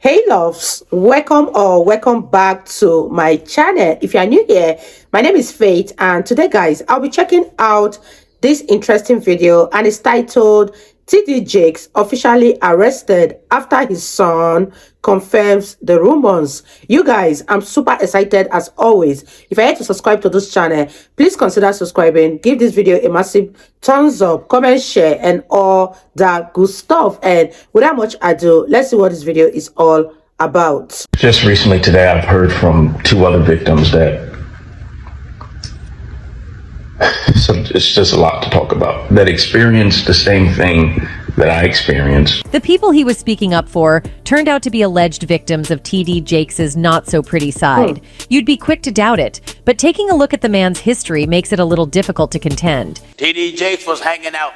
Hey loves, welcome back to my channel. If you are new here, my name is Faith, and today guys I'll be checking out this interesting video, and it's titled TD Jakes officially arrested after his son confirms the rumors. You guys, I'm super excited as always. If you're yet to subscribe to this channel, please consider subscribing, give this video a massive thumbs up, comment, share, and all that good stuff. And without much ado, let's see what this video is all about. Just recently today, I've heard from two other victims that so it's just a lot to talk about, that experienced the same thing that I experienced. The people he was speaking up for turned out to be alleged victims of TD Jakes' not-so-pretty side. You'd be quick to doubt it, but taking a look at the man's history makes it a little difficult to contend. TD Jakes was hanging out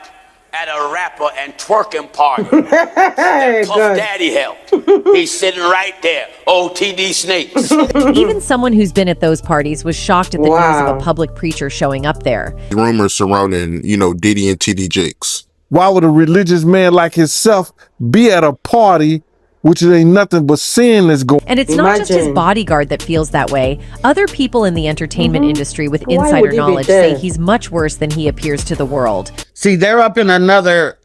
at a rapper and twerking party. Hey, Puff Daddy helped. He's sitting right there. Oh, TD Snakes. Even someone who's been at those parties was shocked at the news of a public preacher showing up there. Rumors surrounding, Diddy and TD Jakes. Why would a religious man like himself be at a party, which ain't nothing but sin that's going on? And it's not just his bodyguard that feels that way. Other people in the entertainment industry with insider knowledge say he's much worse than he appears to the world. See, they're up in another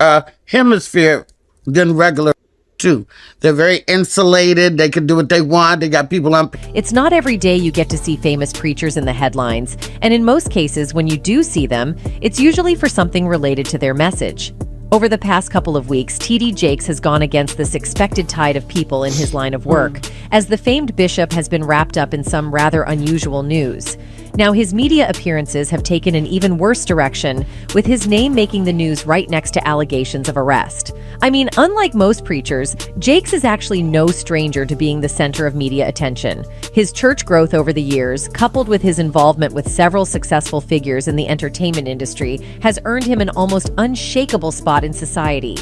hemisphere than regular too. They're very insulated. They can do what they want. They got people on. It's not every day you get to see famous preachers in the headlines. And in most cases, when you do see them, it's usually for something related to their message. Over the past couple of weeks, TD Jakes has gone against this expected tide of people in his line of work, as the famed bishop has been wrapped up in some rather unusual news. Now, his media appearances have taken an even worse direction, with his name making the news right next to allegations of arrest. I mean, unlike most preachers, Jakes is actually no stranger to being the center of media attention. His church growth over the years, coupled with his involvement with several successful figures in the entertainment industry, has earned him an almost unshakable spot in society.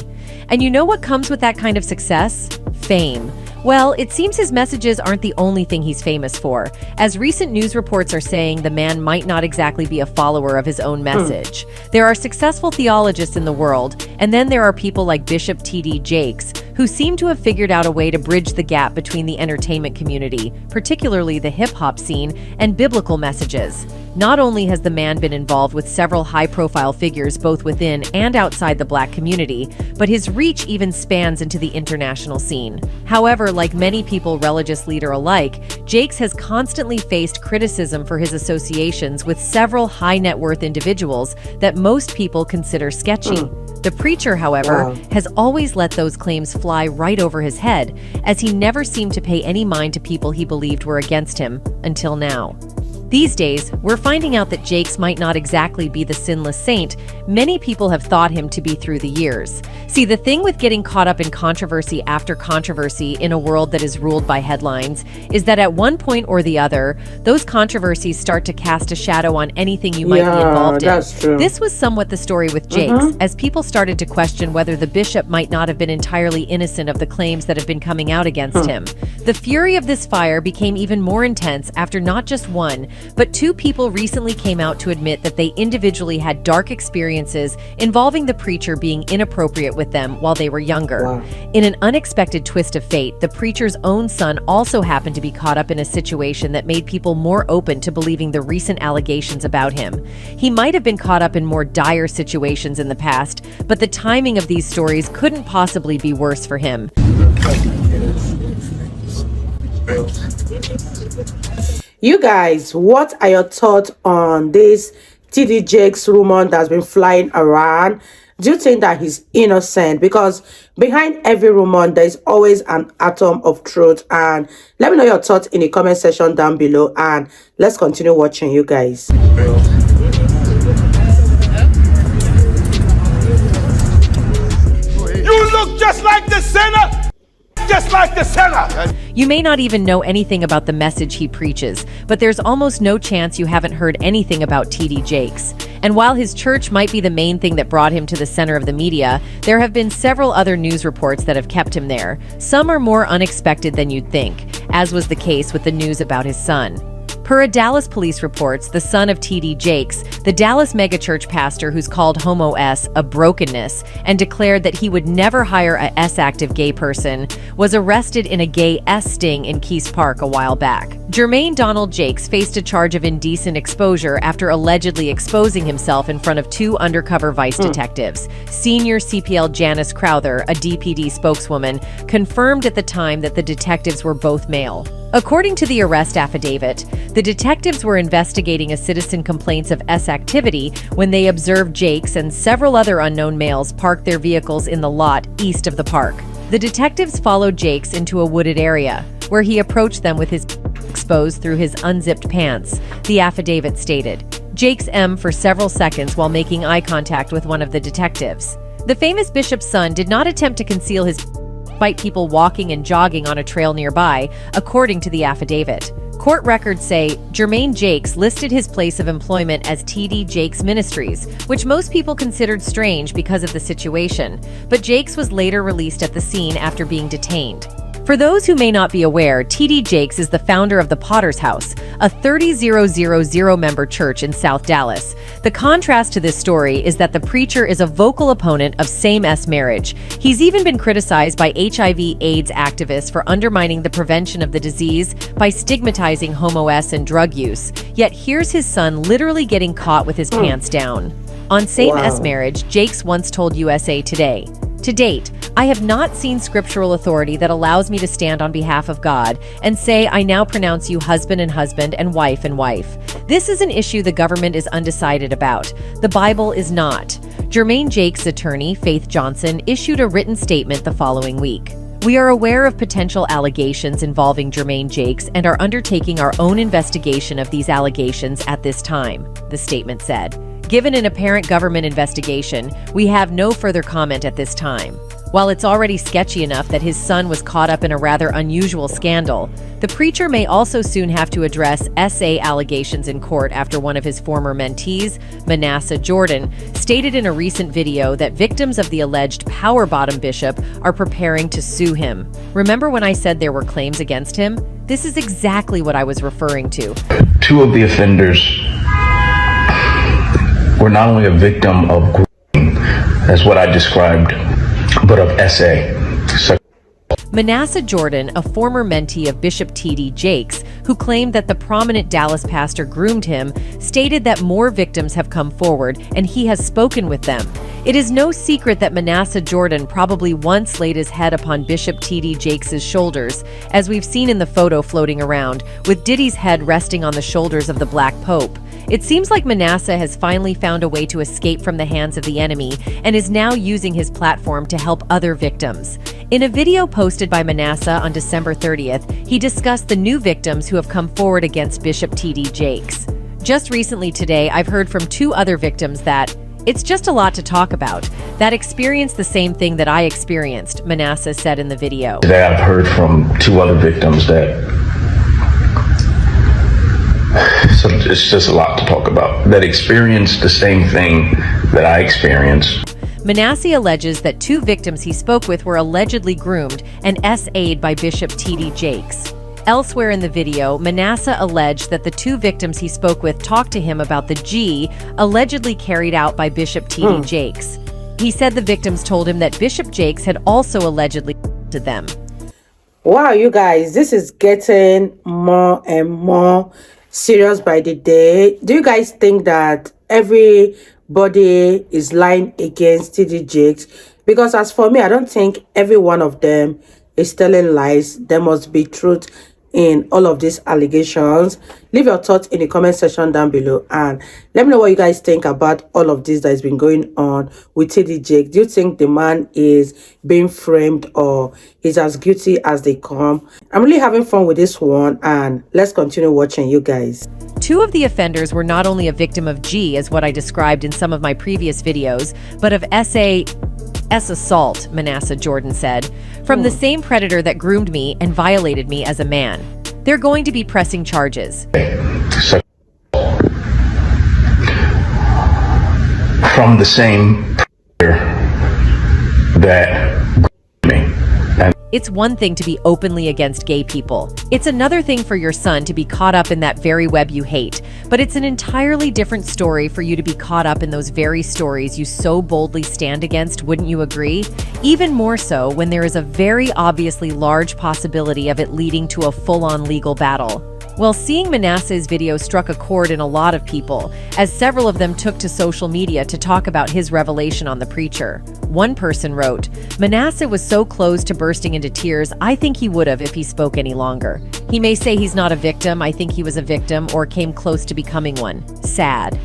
And you know what comes with that kind of success? Fame. Well, it seems his messages aren't the only thing he's famous for, as recent news reports are saying the man might not exactly be a follower of his own message. There are successful theologists in the world, and then there are people like Bishop TD Jakes, who seem to have figured out a way to bridge the gap between the entertainment community, particularly the hip-hop scene, and biblical messages. Not only has the man been involved with several high-profile figures both within and outside the Black community, but his reach even spans into the international scene. However, like many people religious leader alike, Jakes has constantly faced criticism for his associations with several high-net-worth individuals that most people consider sketchy. The preacher, however, has always let those claims fly right over his head, as he never seemed to pay any mind to people he believed were against him, until now. These days, we're finding out that Jakes might not exactly be the sinless saint many people have thought him to be through the years. See, the thing with getting caught up in controversy after controversy in a world that is ruled by headlines is that at one point or the other, those controversies start to cast a shadow on anything you might be involved in. That's true. This was somewhat the story with Jakes, as people started to question whether the bishop might not have been entirely innocent of the claims that have been coming out against him. The fury of this fire became even more intense after not just one, but two people recently came out to admit that they individually had dark experiences involving the preacher being inappropriate with them while they were younger. In an unexpected twist of fate, the preacher's own son also happened to be caught up in a situation that made people more open to believing the recent allegations about him. He might have been caught up in more dire situations in the past, but the timing of these stories couldn't possibly be worse for him. You guys, what are your thoughts on this TD Jakes rumor that's been flying around? Do you think that he's innocent? Because behind every rumor, there's always an atom of truth. And let me know your thoughts in the comment section down below. And let's continue watching, you guys. You look just like the sinner! Just like the sinner! You may not even know anything about the message he preaches, but there's almost no chance you haven't heard anything about TD Jakes. And while his church might be the main thing that brought him to the center of the media, there have been several other news reports that have kept him there. Some are more unexpected than you'd think, as was the case with the news about his son. Per a Dallas police reports, the son of T.D. Jakes, the Dallas megachurch pastor who's called Homo S a brokenness and declared that he would never hire a S-active gay person, was arrested in a gay S sting in Keys Park a while back. Jermaine Donald Jakes faced a charge of indecent exposure after allegedly exposing himself in front of two undercover vice detectives. Senior CPL Janice Crowther, a DPD spokeswoman, confirmed at the time that the detectives were both male. According to the arrest affidavit, the detectives were investigating a citizen complaints of S activity when they observed Jakes and several other unknown males park their vehicles in the lot east of the park. The detectives followed Jakes into a wooded area, where he approached them with his exposed through his unzipped pants, the affidavit stated. Jakes M for several seconds while making eye contact with one of the detectives. The famous bishop's son did not attempt to conceal his despite people walking and jogging on a trail nearby, according to the affidavit. Court records say Jermaine Jakes listed his place of employment as T.D. Jakes Ministries, which most people considered strange because of the situation, but Jakes was later released at the scene after being detained. For those who may not be aware, T.D. Jakes is the founder of the Potter's House, a 30,000-member church in South Dallas. The contrast to this story is that the preacher is a vocal opponent of same-sex marriage. He's even been criticized by HIV/AIDS activists for undermining the prevention of the disease by stigmatizing Homo S and drug use. Yet here's his son literally getting caught with his pants down. On same-sex marriage, Jakes once told USA Today, "To date, I have not seen scriptural authority that allows me to stand on behalf of God and say, I now pronounce you husband and wife and wife. This is an issue the government is undecided about. The Bible is not." Jermaine Jakes' attorney, Faith Johnson, issued a written statement the following week. "We are aware of potential allegations involving Jermaine Jakes and are undertaking our own investigation of these allegations at this time," the statement said. "Given an apparent government investigation, we have no further comment at this time." While it's already sketchy enough that his son was caught up in a rather unusual scandal, the preacher may also soon have to address SA allegations in court after one of his former mentees, Manasseh Jordan, stated in a recent video that victims of the alleged power bottom bishop are preparing to sue him. Remember when I said there were claims against him? This is exactly what I was referring to. Two of the offenders were not only a victim of grooming, as what I described, but of SA. Manasseh Jordan, a former mentee of Bishop T.D. Jakes, who claimed that the prominent Dallas pastor groomed him, stated that more victims have come forward and he has spoken with them. It is no secret that Manasseh Jordan probably once laid his head upon Bishop T.D. Jakes' shoulders, as we've seen in the photo floating around, with Diddy's head resting on the shoulders of the Black Pope. It seems like Manasseh has finally found a way to escape from the hands of the enemy and is now using his platform to help other victims. In a video posted by Manasseh on December 30th, he discussed the new victims who have come forward against Bishop T.D. Jakes. Just recently today, I've heard from two other victims that it's just a lot to talk about, that experienced the same thing that I experienced, Manasseh said in the video. Today I've heard from two other victims so it's just a lot to talk about, that experienced the same thing that I experienced. Manasseh alleges that two victims he spoke with were allegedly groomed and SA'd by Bishop T.D. Jakes. Elsewhere in the video, Manasseh alleged that the two victims he spoke with talked to him about the G allegedly carried out by Bishop T.D. Jakes. He said the victims told him that Bishop Jakes had also allegedly to them. Wow, you guys, this is getting more and more serious by the day. Do you guys think that everybody is lying against T.D. Jakes? Because as for me, I don't think every one of them is telling lies. There must be truth in all of these allegations. Leave your thoughts in the comment section down below and let me know what you guys think about all of this that has been going on with T.D. Jakes. Do you think the man is being framed or he's as guilty as they come? I'm really having fun with this one and let's continue watching, you guys. Two of the offenders were not only a victim of G, as what I described in some of my previous videos, but of S assault, Manasseh Jordan said, from the same predator that groomed me and violated me as a man. They're going to be pressing charges. From the same predator that groomed me. And It's one thing to be openly against gay people. It's another thing for your son to be caught up in that very web you hate. But it's an entirely different story for you to be caught up in those very stories you so boldly stand against, wouldn't you agree? Even more so when there is a very obviously large possibility of it leading to a full-on legal battle. Well, seeing Manasseh's video struck a chord in a lot of people, as several of them took to social media to talk about his revelation on the preacher. One person wrote, "Manasseh was so close to bursting into tears, I think he would have if he spoke any longer. He may say he's not a victim, I think he was a victim, or came close to becoming one. Sad."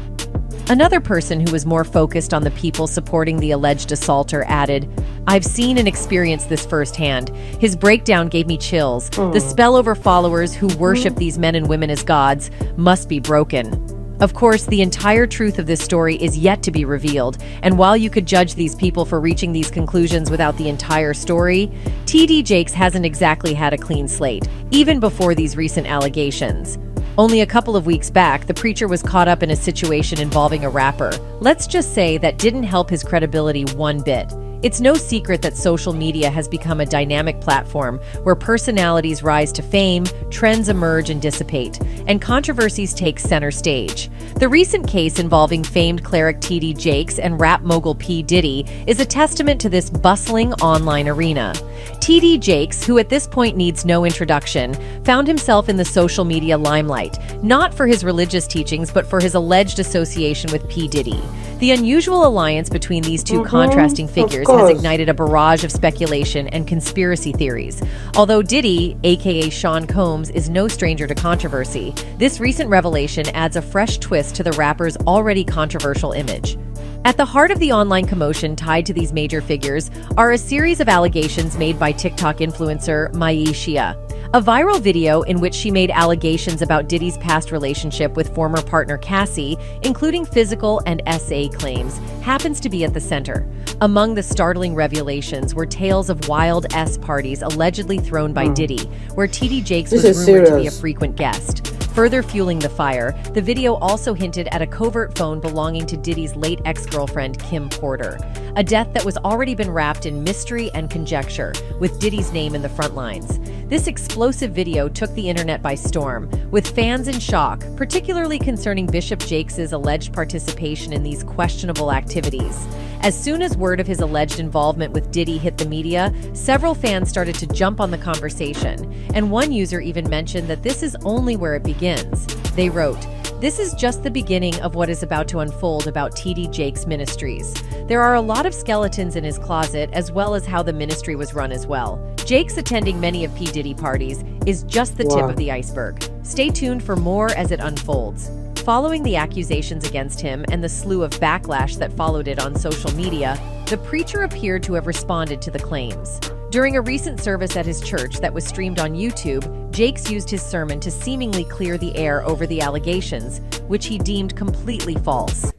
Another person who was more focused on the people supporting the alleged assaulter added, "I've seen and experienced this firsthand. His breakdown gave me chills. The spell over followers who worship these men and women as gods must be broken." Of course, the entire truth of this story is yet to be revealed, and while you could judge these people for reaching these conclusions without the entire story, TD Jakes hasn't exactly had a clean slate, even before these recent allegations. Only a couple of weeks back, the preacher was caught up in a situation involving a rapper. Let's just say that didn't help his credibility one bit. It's no secret that social media has become a dynamic platform where personalities rise to fame, trends emerge and dissipate, and controversies take center stage. The recent case involving famed cleric TD Jakes and rap mogul P. Diddy is a testament to this bustling online arena. TD Jakes, who at this point needs no introduction, found himself in the social media limelight, not for his religious teachings, but for his alleged association with P. Diddy. The unusual alliance between these two contrasting figures has ignited a barrage of speculation and conspiracy theories. Although Diddy, aka Sean Combs, is no stranger to controversy, this recent revelation adds a fresh twist to the rapper's already controversial image. At the heart of the online commotion tied to these major figures are a series of allegations made by TikTok influencer Maisha. A viral video in which she made allegations about Diddy's past relationship with former partner Cassie, including physical and SA claims, happens to be at the center. Among the startling revelations were tales of wild S parties allegedly thrown by Diddy, where TD Jakes was rumored to be a frequent guest. Further fueling the fire, the video also hinted at a covert phone belonging to Diddy's late ex-girlfriend Kim Porter, a death that was already been wrapped in mystery and conjecture, with Diddy's name in the front lines. This explosive video took the internet by storm, with fans in shock, particularly concerning Bishop Jakes' alleged participation in these questionable activities. As soon as word of his alleged involvement with Diddy hit the media, several fans started to jump on the conversation, and one user even mentioned that this is only where it begins. They wrote, "This is just the beginning of what is about to unfold about TD Jakes Ministries. There are a lot of skeletons in his closet, as well as how the ministry was run as well. Jakes attending many of P. Diddy parties is just the tip of the iceberg. Stay tuned for more as it unfolds." Following the accusations against him and the slew of backlash that followed it on social media, the preacher appeared to have responded to the claims. During a recent service at his church that was streamed on YouTube, Jakes used his sermon to seemingly clear the air over the allegations, which he deemed completely false.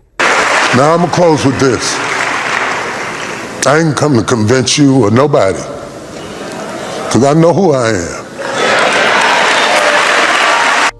Now I'm gonna close with this. I ain't come to convince you or nobody, because I know who I am.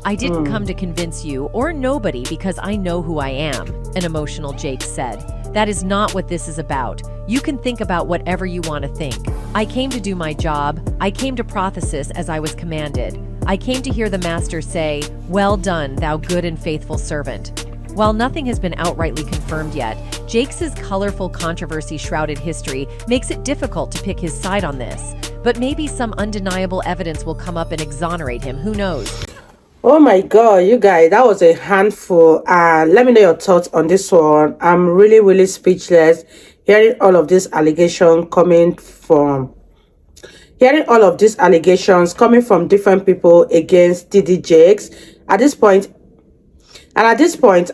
"I didn't come to convince you or nobody because I know who I am," an emotional Jakes said. "That is not what this is about. You can think about whatever you want to think. I came to do my job. I came to prothesis as I was commanded. I came to hear the Master say, 'Well done, thou good and faithful servant.'" While nothing has been outrightly confirmed yet, Jakes' colorful controversy-shrouded history makes it difficult to pick his side on this. But maybe some undeniable evidence will come up and exonerate him, who knows? Oh my god, you guys, that was a handful. Let me know your thoughts on this one. I'm really speechless hearing all of these allegations coming from different people against TD Jakes. At this point,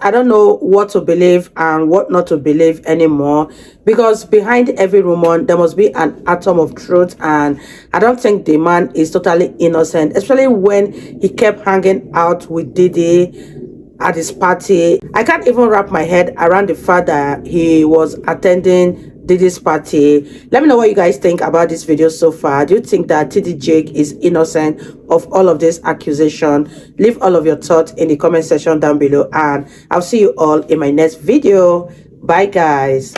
I don't know what to believe and what not to believe anymore, because behind every rumor there must be an atom of truth, and I don't think the man is totally innocent, especially when he kept hanging out with Diddy at his party. I can't even wrap my head around the fact that he was attending Diddy's party. Let me know what you guys think about this video so far. Do you think that TD Jakes is innocent of all of this accusation? Leave all of your thoughts in the comment section down below, and I'll see you all in my next video. Bye guys.